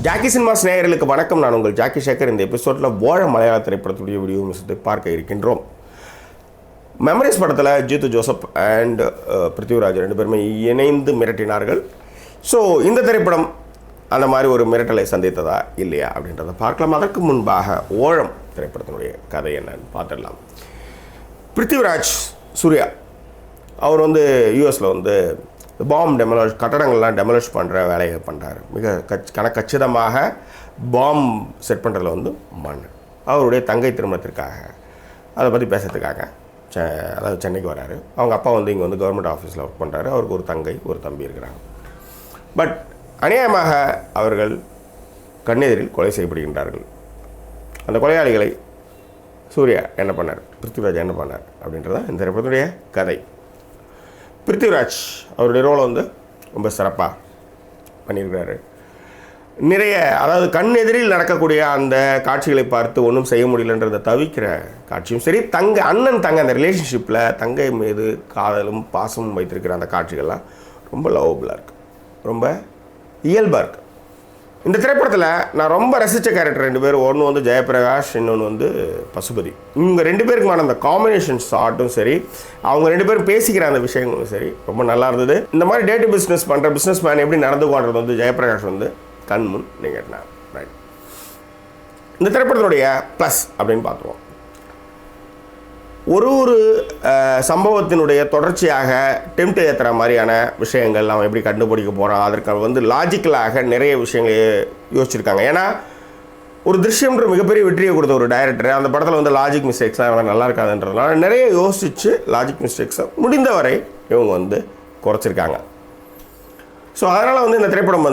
Jackie cinemas நேயர்களுக்கு வணக்கம். நான் உங்கள் ஜாக்கி சேகர். இந்த எபிசோடில் வாழ மலையாள திரைப்படத்துடைய வீடியோ மிஸ்ஸை பார்க்க இருக்கின்றோம். மெமரிஸ் படத்தில் ஜீத்து ஜோசப் அண்ட் பிருத்திவிராஜ் ரெண்டு பேருமே இணைந்து மிரட்டினார்கள். ஸோ இந்த திரைப்படம் அந்த மாதிரி ஒரு மிரட்டலை சந்தித்ததா இல்லையா அப்படின்றத பார்க்கலாம். அதற்கு முன்பாக ஓழம் திரைப்படத்தினுடைய கதை என்னன்னு பார்த்துடலாம். பிருத்திவிராஜ் சூர்யா அவர் யூஎஸில் பாம் டெமலிஷ் கட்டடங்கள்லாம் டெமலிஷ் பண்ணுற வேலையை பண்ணுறாரு. மிக கச்சிதமாக பாம் செட் பண்ணுறதுல மண். அவருடைய தங்கை திருமணத்திற்காக அதை பற்றி பேசுறதுக்காக அதாவது சென்னைக்கு வராரு. அவங்க அப்பா இங்கே கவர்மெண்ட் ஆஃபீஸில் ஒர்க் பண்ணுறாரு. அவருக்கு ஒரு தங்கை ஒரு தம்பி இருக்கிறாங்க. பட் அநியாயமாக அவர்கள் கண்ணெதிரில் கொலை செய்யப்படுகின்றார்கள். அந்த கொலையாளிகளை சூர்யா என்ன பண்ணார், பிருத்திவிராஜ் என்ன பண்ணார் அப்படின்றதான் இந்த திரைப்படத்துடைய கதை. பிருத்திவிராஜ் அவருடைய ரோலை ரொம்ப சிறப்பாக பண்ணியிருக்கிறாரு. நிறைய அதாவது கண் எதிரில் நடக்கக்கூடிய அந்த காட்சிகளை பார்த்து ஒன்றும் செய்ய முடியலன்றதை தவிக்கிற காட்சியும் சரி, அண்ணன் தங்க அந்த ரிலேஷன்ஷிப்பில் தங்கை மீது காதலும் பாசமும் வைத்திருக்கிற அந்த காட்சிகள்லாம் ரொம்ப லவபுளாக இருக்குது, ரொம்ப இயல்பாக இருக்குது. இந்த திரைப்படத்தில் நான் ரொம்ப ரசித்த கேரக்டர் ரெண்டு பேர். ஒன்று ஜெயபிரகாஷ், இன்னொன்று பசுபதி. இவங்க ரெண்டு பேருக்குமான அந்த காம்பினேஷன் ஷாட்டும் சரி, அவங்க ரெண்டு பேரும் பேசிக்கிற அந்த விஷயங்களும் சரி ரொம்ப நல்லா இருந்தது. இந்த மாதிரி டேட்டு பிஸ்னஸ் பண்ணுற பிஸ்னஸ் மேன் எப்படி நடந்துக்குவான்றது ஜெயபிரகாஷ் கண்முன் நீங்கள் ரைட். இந்த திரைப்படத்தினுடைய ப்ளஸ் அப்படின்னு பார்த்துருவோம். ஒரு சம்பவத்தினுடைய தொடர்ச்சியாக டெம்ட் ஏற்றுற மாதிரியான விஷயங்கள் அவன் எப்படி கண்டுபிடிக்க போகிறான், அதற்கு லாஜிக்கலாக நிறைய விஷயங்களை யோசிச்சிருக்காங்க. ஏன்னா ஒரு திருஷ்யம்ன்ற மிகப்பெரிய வெற்றியை கொடுத்த ஒரு டைரக்டர் அந்த படத்தில் லாஜிக் மிஸ்டேக்ஸ்லாம் நல்லா இருக்காதுன்றதுனால நிறைய யோசித்து லாஜிக் மிஸ்டேக்ஸை முடிந்தவரை இவங்க குறைச்சிருக்காங்க. ஸோ அதனால் இந்த திரைப்படம்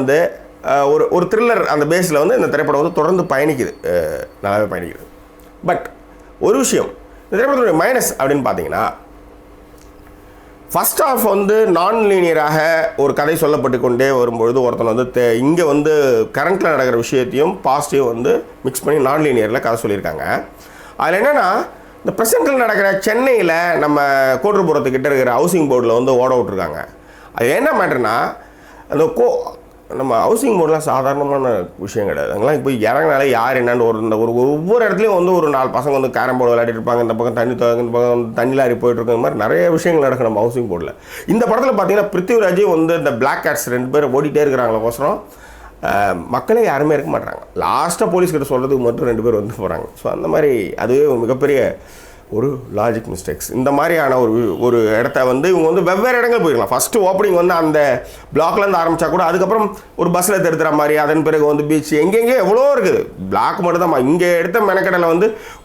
ஒரு த்ரில்லர் அந்த பேஸில் இந்த திரைப்படம் தொடர்ந்து பயணிக்குது, நல்லாவே பயணிக்குது. பட் ஒரு விஷயம் இந்த திரைப்படத்துடைய மைனஸ் அப்படின்னு பார்த்தீங்கன்னா, ஃபஸ்ட் ஆஃப் நான் லீனியராக ஒரு கதை சொல்லப்பட்டு கொண்டே வரும்பொழுது ஒருத்தன் இங்கே கரண்ட்டில் நடக்கிற விஷயத்தையும் பாசிட்டிவ் மிக்ஸ் பண்ணி நான் லீனியரில் கதை சொல்லியிருக்காங்க. அதில் என்னென்னா, இந்த ப்ரெசென்ட்டில் நடக்கிற சென்னையில் நம்ம கோட்டுப்புறத்துக்கிட்ட இருக்கிற ஹவுசிங் போர்டில் ஓட விட்ருக்காங்க. அது என்ன மேட்டர்னா, அந்த நம்ம ஹவுசிங் போர்டெலாம் சாதாரணமான விஷயம் கிடையாது. அங்கெல்லாம் போய் இறங்கினாலே யார் என்னான்னு ஒரு ஒவ்வொரு இடத்துலையும் ஒரு 4 பசங்க கேரம் போர்டு விளையாடிட்டு இருப்பாங்க. இந்த பக்கம் இந்த பக்கம் தண்ணி லாரி போயிட்டுருக்க மாதிரி நிறைய விஷயங்கள் நடக்கும் நம்ம ஹவுசிங் போர்டில். இந்த படத்தில் பார்த்தீங்கன்னா பிருத்திவிராஜ் இந்த பிளாக் கேட்ஸ் 2 பேர் ஓடிட்டே இருக்கிறாங்களோசரம் மக்களே யாருமே இருக்க மாட்டாங்க. லாஸ்ட்டாக போலீஸ்கிட்ட சொல்கிறதுக்கு மட்டும் 2 பேர் போகிறாங்க. ஸோ அந்த மாதிரி அதுவே மிகப்பெரிய ஒரு லாஜிக் மிஸ்டேக்ஸ். இந்த மாதிரியான ஒரு இடத்த இவங்க வெவ்வேறு இடங்கள் போயிருக்கலாம். ஃபஸ்ட்டு ஓப்பனிங் அந்த பிளாக்லேருந்து ஆரம்பித்தா கூட அதுக்கப்புறம் ஒரு பஸ்ஸில் திருத்துற மாதிரி, அதன் பிறகு பீச் எங்கெங்கே எவ்வளோ இருக்குது. பிளாக் மட்டும் தான் இங்கே எடுத்த மெனக்கடையில்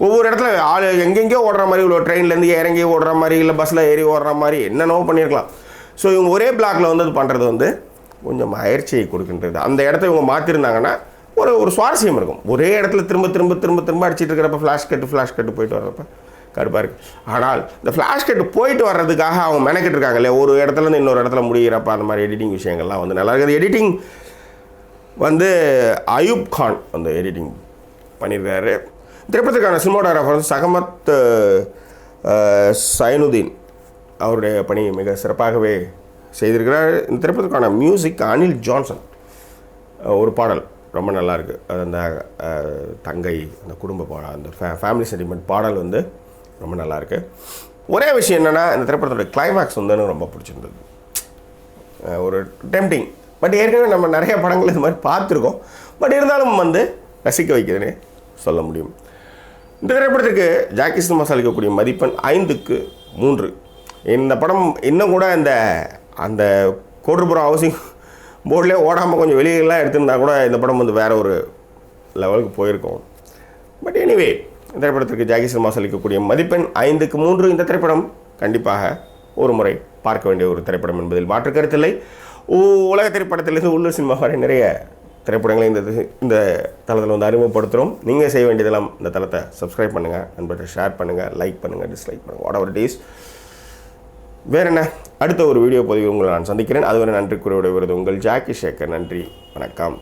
ஒவ்வொரு இடத்துல ஆள் எங்கெங்கேயோ ஓடுற மாதிரி, இவ்வளோ ட்ரெயின்லேருந்து இறங்கி ஓடுற மாதிரி, இல்லை பஸ்ஸில் ஏறி ஓடுற மாதிரி என்னென்னவோ பண்ணியிருக்கலாம். ஸோ இவங்க ஒரே பிளாக்கில் அது பண்ணுறது கொஞ்சம் அயற்சியை கொடுக்கின்றது. அந்த இடத்த இவங்க மாற்றிருந்தாங்கன்னா ஒரு சுவாரஸ்யம் இருக்கும். ஒரே இடத்துல திரும்ப திரும்ப திரும்ப திரும்ப அடிச்சிட்டு இருக்கிறப்ப ஃப்ளாஷ் கட்டு போயிட்டு வர்றப்ப கடுப்பாக இருக்குது. ஆனால் இந்த ஃப்ளாஷ் கட்டு போயிட்டு வர்றதுக்காக அவங்க மெனக்கிட்டு இருக்காங்க இல்லையா, ஒரு இடத்துலேருந்து இன்னொரு இடத்துல முடிகிறப்ப அந்த மாதிரி எடிட்டிங் விஷயங்கள்லாம் நல்லா இருக்குது. எடிட்டிங் அயூப் கான் எடிட்டிங் பண்ணியிருக்காரு. திரைப்படத்துக்கான சினிமாட்டோகிராஃபர் சகமத் சைனுதீன் அவருடைய பணி மிக சிறப்பாகவே செய்திருக்கிறார். இந்த திரைப்படத்துக்கான மியூசிக் அனில் ஜான்சன். ஒரு பாடல் ரொம்ப நல்லாயிருக்கு. அது அந்த தங்கை அந்த குடும்ப பாடல், அந்த ஃபேமிலி சென்டிமெண்ட் பாடல் ரொம்ப நல்லாயிருக்கு. ஒரே விஷயம் என்னென்னா, இந்த திரைப்படத்தோட கிளைமேக்ஸ் ரொம்ப பிடிச்சிருந்தது. ஒரு டெம்டிங். பட் ஏற்கனவே நம்ம நிறைய படங்கள் இது மாதிரி பார்த்துருக்கோம். பட் இருந்தாலும் ரசிக்க வைக்கிறதுனே சொல்ல முடியும். இந்த திரைப்படத்துக்கு ஜாக்கி சினிமாஸ் அளிக்கக்கூடிய மதிப்பெண் 5க்கு 3. இந்த படம் இன்னும் கூட அந்த கோட்டுப்புறம் ஹவுசிங் போர்டிலே ஓடாமல் கொஞ்சம் வெளியெல்லாம் எடுத்திருந்தா கூட இந்த படம் வேறு ஒரு லெவலுக்கு போயிருக்கோம். பட் எனிவே இந்த திரைப்படத்திற்கு ஜாக்கி சினிமாஸ் அளிக்கக்கூடிய மதிப்பெண் 5க்கு 3. இந்த திரைப்படம் கண்டிப்பாக ஒரு முறை பார்க்க வேண்டிய ஒரு திரைப்படம் என்பதில் மாற்று கருத்தில்லை. உலக திரைப்படத்திலிருந்து உள்ளூர் சினிமா வரை நிறைய திரைப்படங்களை இந்த தளத்தில் அறிமுகப்படுத்துகிறோம். நீங்கள் செய்ய வேண்டியதெல்லாம் இந்த தளத்தை சப்ஸ்கிரைப் பண்ணுங்கள், நண்பர்கிட்ட ஷேர் பண்ணுங்கள், லைக் பண்ணுங்கள், டிஸ்லைக் பண்ணுங்கள், வாட் எவர் இட் இஸ். வேறு என்ன, அடுத்த ஒரு வீடியோ பதிவு உங்களை நான் சந்திக்கிறேன். அதுவரை நன்றி கூற விடைபெறுவது உங்கள் ஜாக்கி சேகர். நன்றி, வணக்கம்.